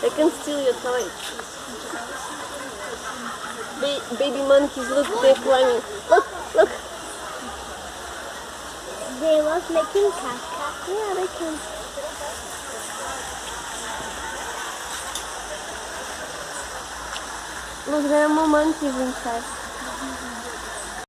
They can steal your toys. Baby monkeys, look, they're climbing. Look, look. They love making caca. Yeah, they can. Look, there are more monkeys inside.